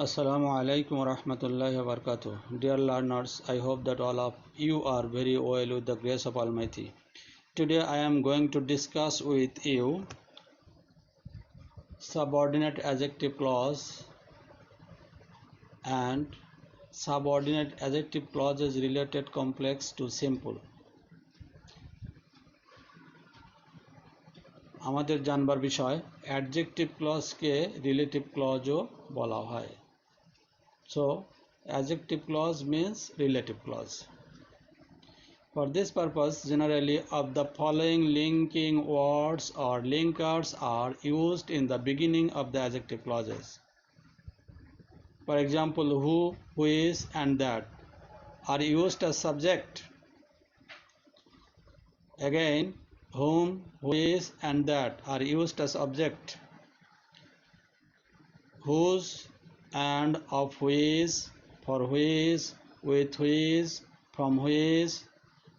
Assalamu alaikum wa rahmatullahi wa barakatuh. Dear learners, I hope that all of you are very well with the grace of Almighty. Today I am going to discuss with you subordinate adjective clause and subordinate adjective clauses related complex to simple. আমাদের জানবার বিষয় adjective ক্লজকে relative ক্লজও বলা হয়। So adjective clause means relative clause. For this purpose, generally of the following linking words or linkers are used in the beginning of the adjective clauses. For example, who, is, and that are used as subject. Again, whom, who is, and that are used as object. Whose and of which, for which, with which, from which,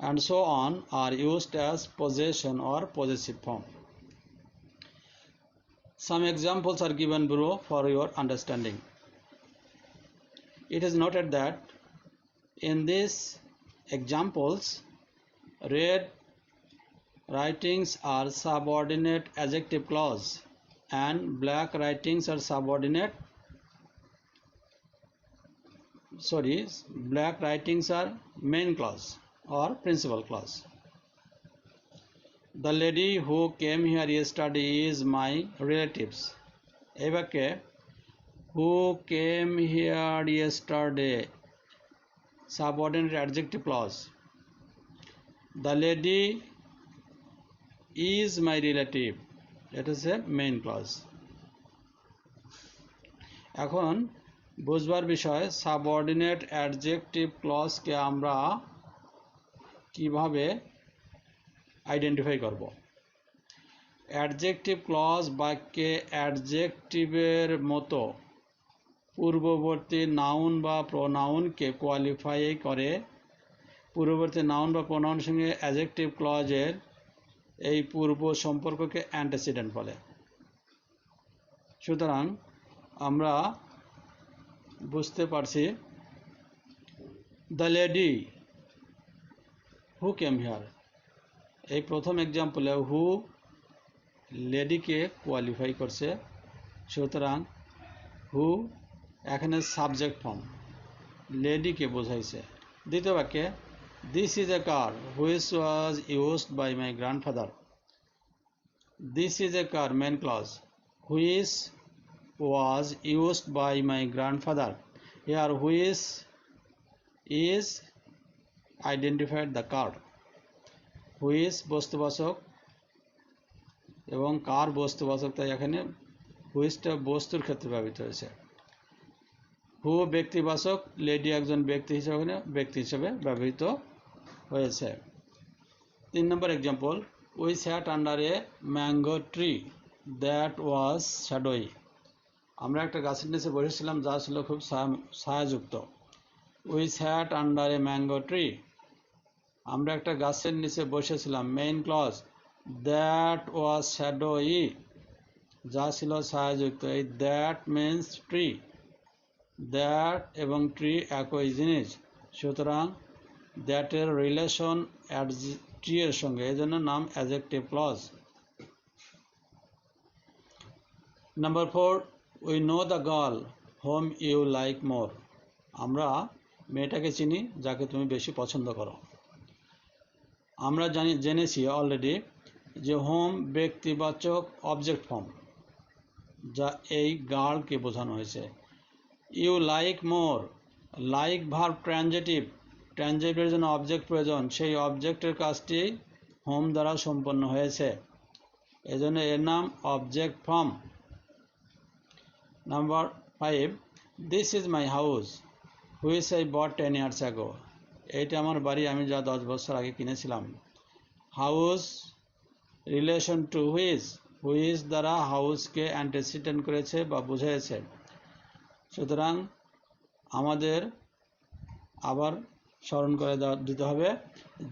and so on are used as possession or possessive form. Some examples are given below for your understanding. It is noted that in these examples, red writings are subordinate adjective clause and black writings are black writings are main clause or principal clause. The lady who came here yesterday is my relatives. এবারে who came here yesterday subordinate adjective clause. The lady is my relative. That is a main clause. এখন বুঝবার বিষয় subordinate adjective ক্লজকে আমরা কিভাবে identify করব। Adjective clause বাক্যে অ্যাডজেক্টিভের মতো পূর্ববর্তী নাউন বা প্রোনাউনকে কোয়ালিফাই করে। পূর্ববর্তী নাউন বা প্রোনাউনের সঙ্গে অ্যাডজেক্টিভ ক্লজের এই পূর্ব সম্পর্ককে অ্যান্টেসিডেন্ট বলে। সুতরাং আমরা বুঝতে পারছি the lady who came here, এই প্রথম এক্সাম্পলে হু লেডিকে কোয়ালিফাই করছে, সুতরাং হু এখানে সাবজেক্ট ফর্ম লেডিকে বোঝাইছে। দ্বিতীয় বাক্যে this is a car which was used by my grandfather. This is a car main clause which was used by my grandfather. Here which is identified the car. Which বস্তুবাচক এবং কার বস্তুবাচক, তাই এখানে হুইচটা বস্তুর ক্ষেত্রে ব্যবহৃত হয়েছে। হু ব্যক্তিবাচক, লেডি একজন ব্যক্তি হিসেবে ব্যবহৃত হয়েছে। 3 নম্বর example, we sat under a mango tree that was shadowy. আমরা একটা গাছের নিচে বসেছিলাম যা ছিল খুব ছায়াযুক্ত। We sat under a mango tree, আমরা একটা গাছের নিচে বসেছিলাম। Main clause that was shadowy, যা ছিল ছায়াযুক্ত। এই দ্যাট মিন্স ট্রি, দ্যাট এবং ট্রি একই জিনিস, সুতরাং দ্যাটের রিলেশন ট্রি এর সঙ্গে, এই জন্য নাম adjective clause. Number 4, we know the girl whom you like more, আমরা মেয়েটাকে চিনি যাকে তুমি বেশি পছন্দ করো। আমরা জেনেছি অলরেডি যে হোম ব্যক্তিবাচক অবজেক্ট ফর্ম, যা এই গার্লকে বোঝানো হয়েছে। You like more, like verb transitive, ট্রানজিটিভের জন্য অবজেক্ট প্রয়োজন, সেই অবজেক্টের কাজটি হোম দ্বারা সম্পন্ন হয়েছে, এজন্য এর নাম object form. Number 5, this is my house which I bought 10 years ago. এইটা আমার বাড়ি, আমি যা 10 বছর আগে কিনেছিলাম। হাউস রিলেশন টু হুইচ দ্বারা হাউসকে অ্যান্টেসিডেন্ট করেছে বা বুঝিয়েছে। সুতরাং আমাদের আবার স্মরণ করে দিতে হবে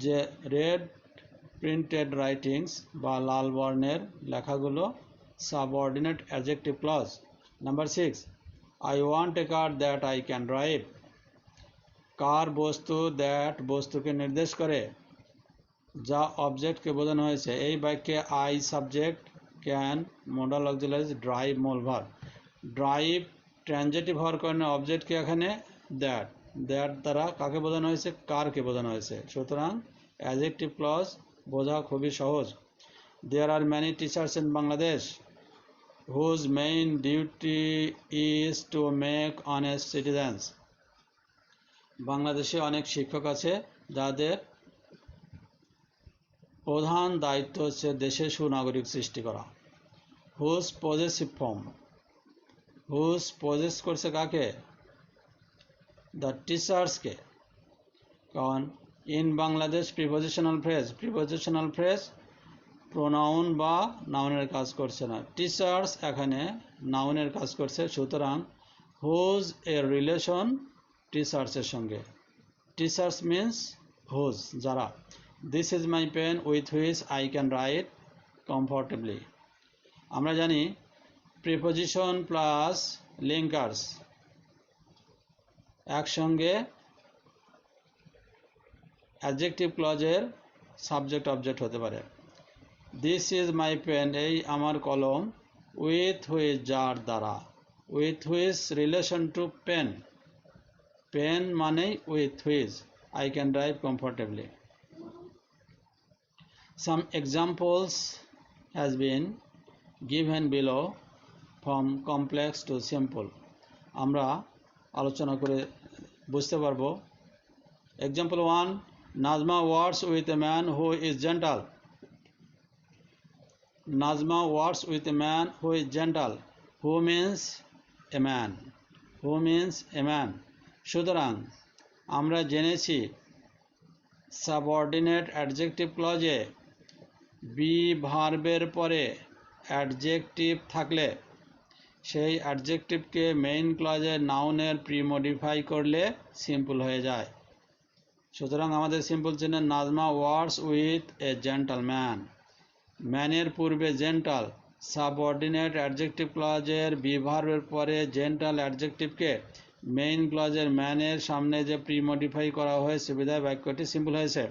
যে রেড প্রিন্টেড রাইটিংস বা লাল বর্ণের লেখাগুলো subordinate adjective clause. Number 6, I want a car that I can drive. কার বস্তু দ্যাট বস্তুকে নির্দেশ করে, যা অবজেক্টকে বোঝানো হয়েছে। এই বাক্যে I subject, can modal auxiliary, drive মূল ভার্ব। ড্রাইভ ট্রানজিটিভ হওয়ার কারণে অবজেক্টকে এখানে দ্যাট দ্বারা কাকে বোঝানো হয়েছে, কারকে বোঝানো হয়েছে। সুতরাং অ্যাডজেক্টিভ ক্লজ বোঝা খুবই সহজ। There are many teachers in Bangladesh whose main duty is to make honest citizens. বাংলাদেশে অনেক শিক্ষক আছে যাদের প্রধান দায়িত্ব হচ্ছে দেশে সুনাগরিক সৃষ্টি করা। Whose possessive form, whose possess করছে কাকে, দ্য টিচার্সকে। কারণ in Bangladesh prepositional phrase pronoun বা নাউনের কাজ করছে না, টিচার্স এখানে নাউনের কাজ করছে। সুতরাং হুজ এর রিলেশন টিচার্সের সঙ্গে, টিচার্স মিন্স হুজ যারা। This is my pen with which I can write comfortably. আমরা জানি প্রিপোজিশন প্লাস লিঙ্কার্স একসঙ্গে অ্যাডজেক্টিভ ক্লজের সাবজেক্ট অবজেক্ট হতে পারে। দিস ইজ মাই পেন এই আমার কলম, উইথ হুইচ যার দ্বারা, with which relation to pen, pen মানেই with which, I can drive comfortably. Some examples has been given below from complex to simple. আমরা আলোচনা করে বুঝতে পারবো। Example 1, Nazma works with a man who is gentle. Nazma works with a man who is gentle. Who means a man. Who means a man. সুতরাং আমরা জেনেছি subordinate adjective ক্লজে B ভার্বের পরে অ্যাডজেক্টিভ থাকলে সেই অ্যাডজেক্টিভকে মেইন ক্লজে নাউনের প্রিমডিফাই করলে simple হয়ে যায়। সুতরাং আমাদের সিম্পল চিহ্ন Nazma works with a gentle man. ম্যানের পূর্বে জেন্টাল, সাবঅর্ডিনেট অ্যাডজেক্টিভ ক্লজের বি ভার্বের পরে জেন্টাল অ্যাডজেক্টিভকে মেইন ক্লজের ম্যানের সামনে যে প্রিমডিফাই করা হয়েছে বিধায় বাক্যটি সিম্পল হয়েছে।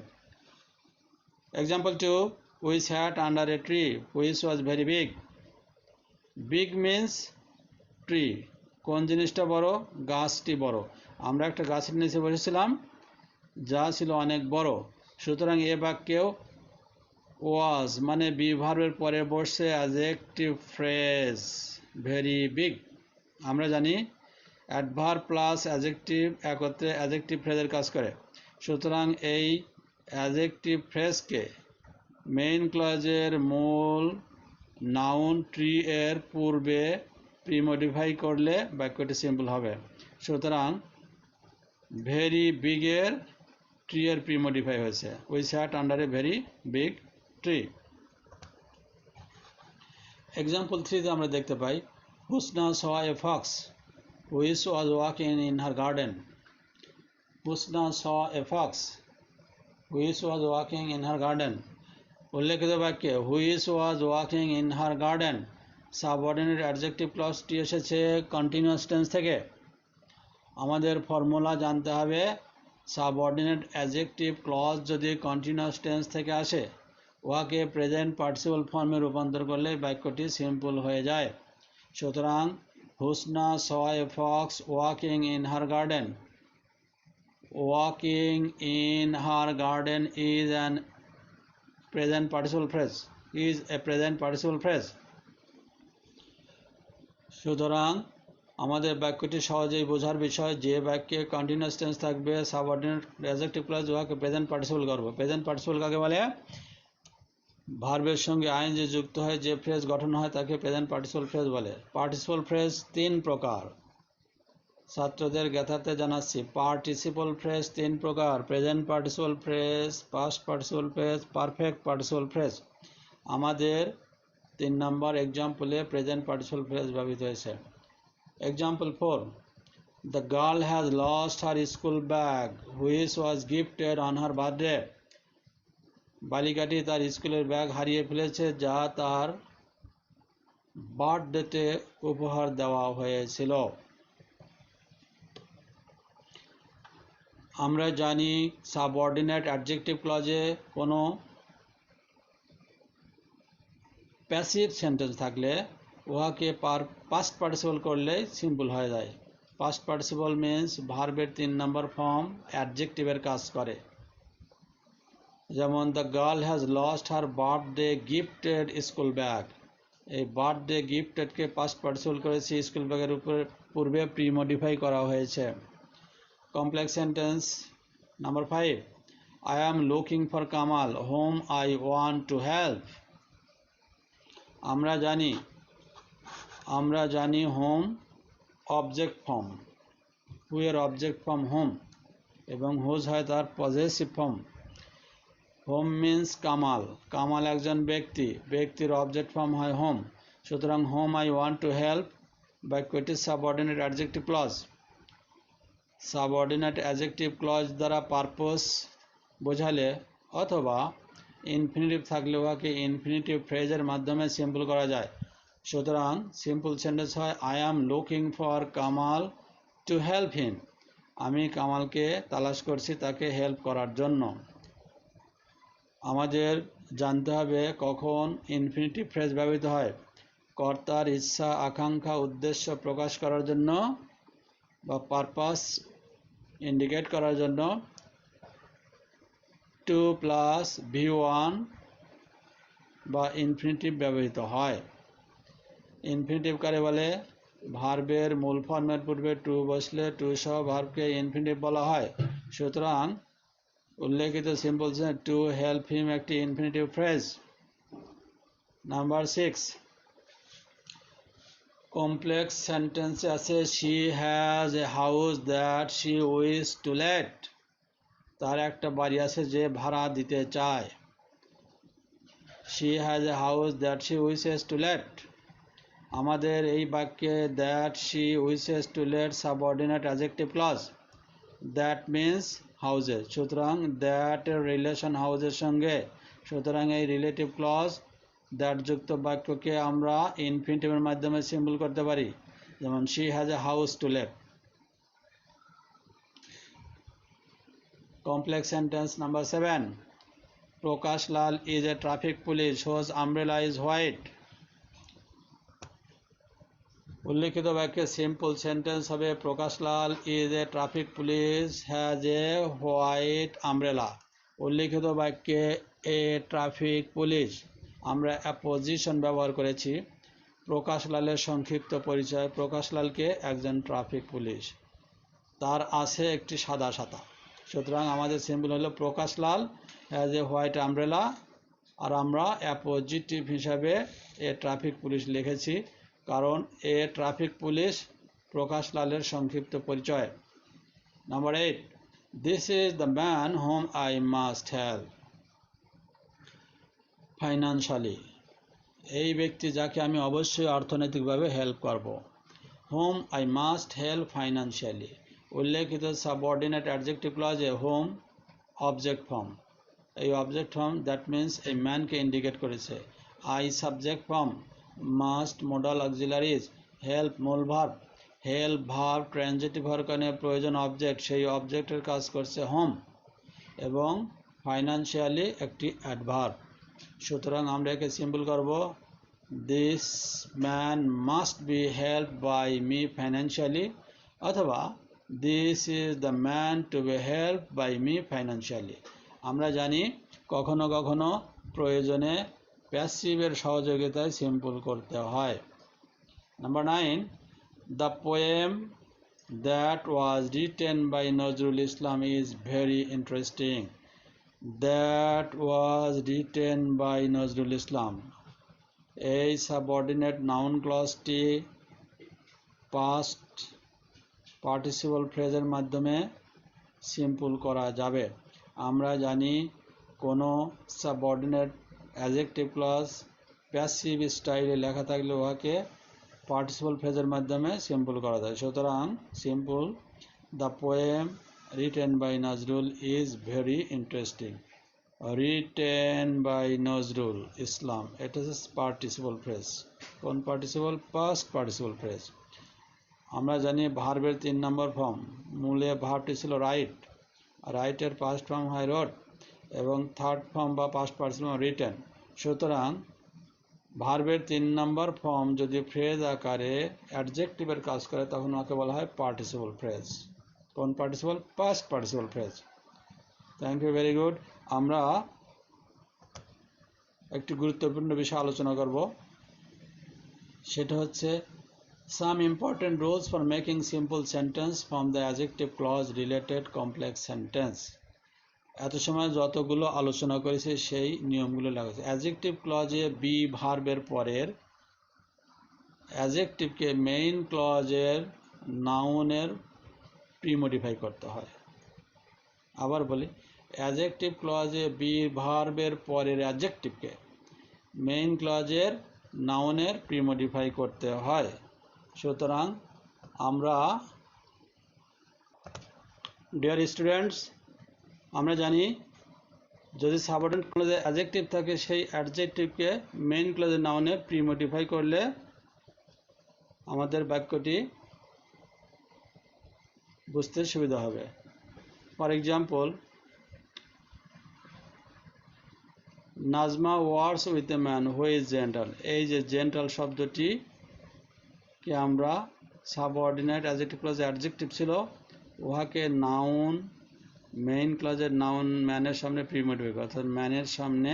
Example 2, we sat under a tree which was very big. Big means tree. কোন জিনিসটা বড়, গাছটি বড়। আমরা একটা গাছের নিচে বসেছিলাম যা ছিল অনেক বড়। সুতরাং এ বাক্যেও ওয়াজ মানে বি ভার্বের পরে বসছে অ্যাডজেক্টিভ ফ্রেজ ভেরি বিগ। আমরা জানি অ্যাডভার্ব প্লাস অ্যাডজেক্টিভ একত্রে অ্যাডজেক্টিভ ফ্রেজের কাজ করে। সুতরাং এই অ্যাডজেক্টিভ ফ্রেজকে মেইন ক্লজের মূল নাউন ট্রি এর পূর্বে প্রিমডিফাই করলে বাক্যটি সিম্পল হবে। সুতরাং ভেরি বিগের ট্রি এর প্রিমডিফাই হয়েছে। We sat under a very big tree. Example 3 আমরা দেখতে পাই Husna saw a fox which was walking in her garden. Husna saw a fox which was walking in her garden. উল্লেখিত বাক্যে which was walking in her garden subordinate adjective ক্লজটি এসেছে continuous tense থেকে। আমাদের formula জানতে হবে সাবঅর্ডিনেট অ্যাডজেক্টিভ ক্লজ যদি continuous tense থেকে আসে উহাকে প্রেজেন্ট পার্টিসিপল ফর্মে রূপান্তর করলে বাক্যটি সিম্পল হয়ে যায়। সুতরাং Husna saw a fox walking in her garden. Walking in her garden is an present participle phrase, is a present participle phrase. সুতরাং আমাদের বাক্যটি সহজেই বোঝার বিষয় যে বাক্যে কন্টিনিউয়াস টেন্স থাকবে সাবঅর্ডিনেট অ্যাডজেক্টিভ ক্লজ উহাকে প্রেজেন্ট পার্টিসিপল করব। প্রেজেন্ট পার্টিসিপল কাকে বলে, ভার্বের সঙ্গে আইএনজি যুক্ত হয় যে ফ্রেজ গঠন হয় তাকে প্রেজেন্ট পার্টিসিপল ফ্রেজ বলে। পার্টিসিপল ফ্রেজ 3 প্রকার, ছাত্রদের জ্ঞাতার্থে জানাচ্ছি। পার্টিসিপল ফ্রেজ 3 প্রকার, present participle phrase, past participle phrase, perfect participle phrase. আমাদের 3 নম্বর এক্সাম্পলে প্রেজেন্ট পার্টিসিপল ফ্রেজ ব্যবহৃত হয়েছে। Example 4, the girl has lost her school bag which was gifted on her birthday. বালিকাটি তার স্কুলের ব্যাগ হারিয়ে ফেলেছে যা তার বার্থডেতে উপহার দেওয়া হয়েছিল। আমরা জানি সাবঅর্ডিনেট অ্যাডজেক্টিভ ক্লজে কোনো প্যাসিভ সেন্টেন্স থাকলে উহাকে পাস্ট পার্টিসিপল করলেই সিম্পল হয়ে যায়। পাস্ট পার্টিসিপল মিন্স ভার্বের 3 নম্বর ফর্ম অ্যাডজেক্টিভের কাজ করে। যেমন the girl has lost her birthday gifted school bag. এই বার্থডে গিফটেডকে পাস্ট পার্টিসিপল করেছি, স্কুল ব্যাগের উপরে পূর্বে প্রি মডিফাই করা হয়েছে। Complex sentence number 5, I am looking for Kamal whom I want to help. আমরা জানি হোম অবজেক্ট ফর্ম, হু এর অবজেক্ট ফর্ম হোম এবং হুজ হয় তার possessive form. Whom means Kamal, Kamal একজন ব্যক্তির অবজেক্ট ফর্ম হয় হোম। সুতরাং whom I want to help বাক্যটি subordinate adjective clause. Subordinate adjective clause দ্বারা পারপোজ বোঝালে অথবা ইনফিনিটিভ থাকলে উহাকে ইনফিনিটিভ ফ্রেজের মাধ্যমে সিম্পল করা যায়। সুতরাং সিম্পল সেন্টেন্স হয় I am looking for Kamal two help হিম। আমি কামালকে তালাশ করছি তাকে হেল্প করার জন্য। আমাদের জানতে হবে কখন ইনফিনিটিভ ফ্রেজ ব্যবহৃত হয়। কর্তার ইচ্ছা, আকাঙ্ক্ষা, উদ্দেশ্য প্রকাশ করার জন্য বা পারপাস ইন্ডিকেট করার জন্য 2 + V1 বা ইনফিনিটিভ ব্যবহৃত হয়। ইনফিনিটিভ কারে বলে? ভার্বের মূল ফর্মের পূর্বে টু বসলে টু সহ ভার্বকে ইনফিনিটিভ বলা হয়। সুতরাং উল্লেখিত simple sentence to help him একটি ইনফিনিটিভ ফ্রেজ। নাম্বার 6, কমপ্লেক্স সেন্টেন্সে আছে she has a house that she wish to let. তার একটা বাড়ি আছে যে ভাড়া দিতে চায়। She has a house that she wishes to let. আমাদের এই বাক্যে that she wishes to let subordinate adjective clause. That means houses. সুতরাং দ্যাট এর রিলেশন হাউজের সঙ্গে। সুতরাং এই রিলেটিভ ক্লজ দ্যাট যুক্ত বাক্যকে আমরা ইনফিনিটিভের মাধ্যমে সিম্পল করতে পারি। যেমন she has a house to let. Complex sentence number 7, Prakash Lal is a traffic police whose umbrella is white. উল্লেখিত বাক্যে সিম্পল সেন্টেন্স হবে Prakash Lal is a traffic police has a white umbrella. উল্লেখিত বাক্যে এ ট্রাফিক পুলিশ আমরা apposition ব্যবহার করেছি। প্রকাশ লালের সংক্ষিপ্ত পরিচয়, প্রকাশ লালকে একজন ট্রাফিক পুলিশ, তার আছে একটি সাদা ছাতা। সুতরাং আমাদের সিম্বল হলো প্রকাশ লাল হ্যাজ এ হোয়াইট আমব্রেলা, আর আমরা অ্যাপোজিটিভ হিসাবে এ ট্রাফিক পুলিশ লিখেছি, কারণ এ ট্রাফিক পুলিশ প্রকাশ লালের সংক্ষিপ্ত পরিচয়। Number 8, this is the man whom I must help financially. এই ব্যক্তি যাকে আমি অবশ্যই অর্থনৈতিকভাবে হেল্প করব। Whom I must help financially. উল্লেখিত সাবঅর্ডিনেট অ্যাডজেক্টিভ ক্লজে হোম অবজেক্ট ফর্ম। এই অবজেক্ট ফর্ম দ্যাট মিন্স এই ম্যানকে ইন্ডিকেট করেছে। I subject form, must modal auxiliaries, help মূল ভার্ব, হেল্প ভার্ব ট্রানজিটিভ হরকানে প্রয়োজন অবজেক্ট, সেই অবজেক্টের কাজ করছে হোম, এবং ফাইন্যান্সিয়ালি একটি অ্যাডভার্ব। সুতরাং আমরা একে সিম্পল করব this man must be help by me financially, অথবা this is the man to be help by me financially. আমরা জানি কখনো কখনো প্রয়োজনে প্যাসিভের সহযোগিতায় সিম্পল করতে হয়। Number 9, the poem that was written by Nazrul Islam is very interesting. That was written by Nazrul Islam. এই সাবঅর্ডিনেট নাউন ক্লজটি পাস্ট পার্টিসিপল ফ্রেজের মাধ্যমে সিম্পল করা যাবে। আমরা জানি কোনো সাবঅর্ডিনেট অ্যাডজেক্টিভ ক্লজ প্যাসিভ স্টাইলে লেখা থাকলে উহাকে পার্টিসিপল ফ্রেজের মাধ্যমে সিম্পল করা যায়। সুতরাং simple the poem written by Nazrul is very interesting. Written by Nazrul Islam, এটা হচ্ছে পার্টিসিপল ফ্রেজ। কোন পার্টিসিপল? Past participle phrase. আমরা জানি ভার্বের 3 নম্বর ফর্ম, মূলে ভার্বটি ছিল রাইট, রাইটের পাস্ট ফর্ম হয় রোড এবং থার্ড ফর্ম বা পাস্ট পার্সন রিটেন। সুতরাং ভার্বের 3 নম্বর ফর্ম যদি ফ্রেজ আকারে অ্যাডজেক্টিভের কাজ করে তখন ওকে বলা হয় পার্টিসিপল ফ্রেজ। কোন participle? Past participle phrase. Thank you, very good. আমরা একটি গুরুত্বপূর্ণ বিষয় আলোচনা করব, সেটা হচ্ছে some important rules for making simple sentence from the adjective clause related complex sentence। এত সময় যতগুলো আলোচনা করেছে সেই নিয়মগুলো লাগাচ্ছে। অ্যাডজেক্টিভ ক্লজে বি ভার্বের পরের অ্যাডজেক্টিভকে মেইন ক্লজের নাউনের প্রিমডিফাই করতে হয়। আবার বলি, অ্যাডজেক্টিভ ক্লজে বি ভার্বের পরের অ্যাডজেক্টিভকে মেইন ক্লজের নাউনের প্রিমডিফাই করতে হয়। সুতরাং আমরা, ডিয়ার স্টুডেন্টস, আমরা জানি যদি সাবঅর্ডিনেট ক্লজে অ্যাডজেক্টিভ থাকে সেই অ্যাডজেক্টিভকে মেইন ক্লজের নাউনে প্রিমডিফাই করলে আমাদের বাক্যটি বুঝতে সুবিধা হবে। For example, Nazma works with a man who is gentle. এই যে জেন্টাল শব্দটি কে আমরা সাবঅর্ডিনেট অ্যাডজেক্টিভ ক্লজে অ্যাডজেক্টিভ ছিল, উহাকে নাউন মেইন ক্লজের নাউন ম্যানের সামনে প্রিমডিফাই করে, অর্থাৎ ম্যানের সামনে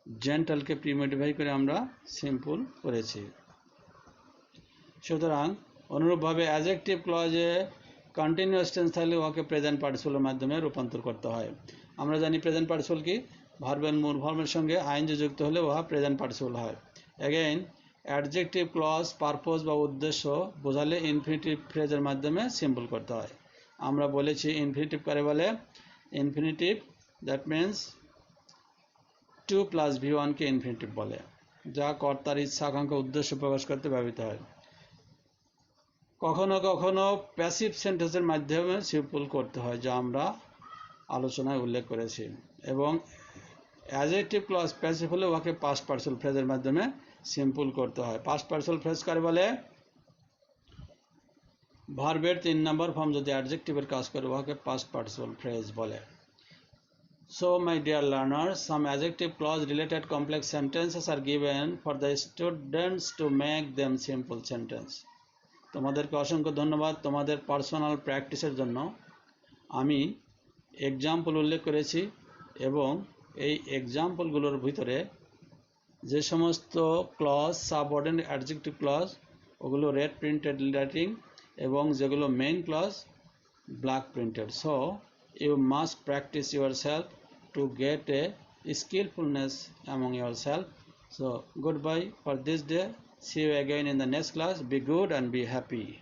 জেন্টালকে প্রিমডিফাই করে আমরা সিম্পল করেছি। সুতরাং অনুরূপভাবে অ্যাডজেক্টিভ ক্লজে কন্টিনিউয়াস টেন্স থাকলে উহাকে প্রেজেন্ট পার্টিসিপলের মাধ্যমে রূপান্তর করতে হয়। আমরা জানি প্রেজেন্ট পার্টিসিপল কি? ভার্বের মূল ফর্মের সঙ্গে আইএনজি যুক্ত হলে উহা প্রেজেন্ট পার্টিসিপল হয়। এগেইন অ্যাডজেক্টিভ ক্লজ পারপোজ বা উদ্দেশ্য বোঝালে ইনফিনিটিভ ফ্রেজের মাধ্যমে সিম্পল করতে হয়। আমরা বলেছি ইনফিনিটিভ কারে বলে? Infinitive that means 2 + V1 K infinitive বলে, যা কর্তার ইচ্ছা আকাঙ্ক্ষা উদ্দেশ্য প্রকাশ করতে ব্যবহৃত হয়। কখনো কখনো প্যাসিভ সেন্টেন্সের মাধ্যমে সিম্পল করতে হয়, যা আমরা আলোচনায় উল্লেখ করেছি। এবং অ্যাডজেক্টিভ ক্লজ প্যাসিভ হলে উহাকে পাস্ট পার্টিসিপল ফ্রেজের মাধ্যমে সিম্পল করতে হয়। পাস্ট পার্টিসিপল ফ্রেজ কারে বলে? ভার্বের 3 নম্বর ফর্ম যদি অ্যাডজেক্টিভের কাজ করে উহাকে পাস্ট পার্টিসিপল ফ্রেজ বলে। So, my dear learners, some adjective clause related complex sentences are given for the students to make them simple sentence. তোমাদেরকে অসংখ্য ধন্যবাদ তোমাদের পার্সোনাল প্র্যাকটিসের জন্য। আমি এক্সাম্পল উল্লেখ করেছি এবং এই এক্সাম্পলগুলোর ভিতরে যে সমস্ত ক্লজ সাবঅর্ডিনেট অ্যাডজেক্টিভ ক্লজ ওগুলো রেড প্রিন্টেড রাইটিং এবং যেগুলো main clause black printed. So you must practice yourself to get a skillfulness among yourself. So goodbye for this day. See you again in the next class. Be good and be happy.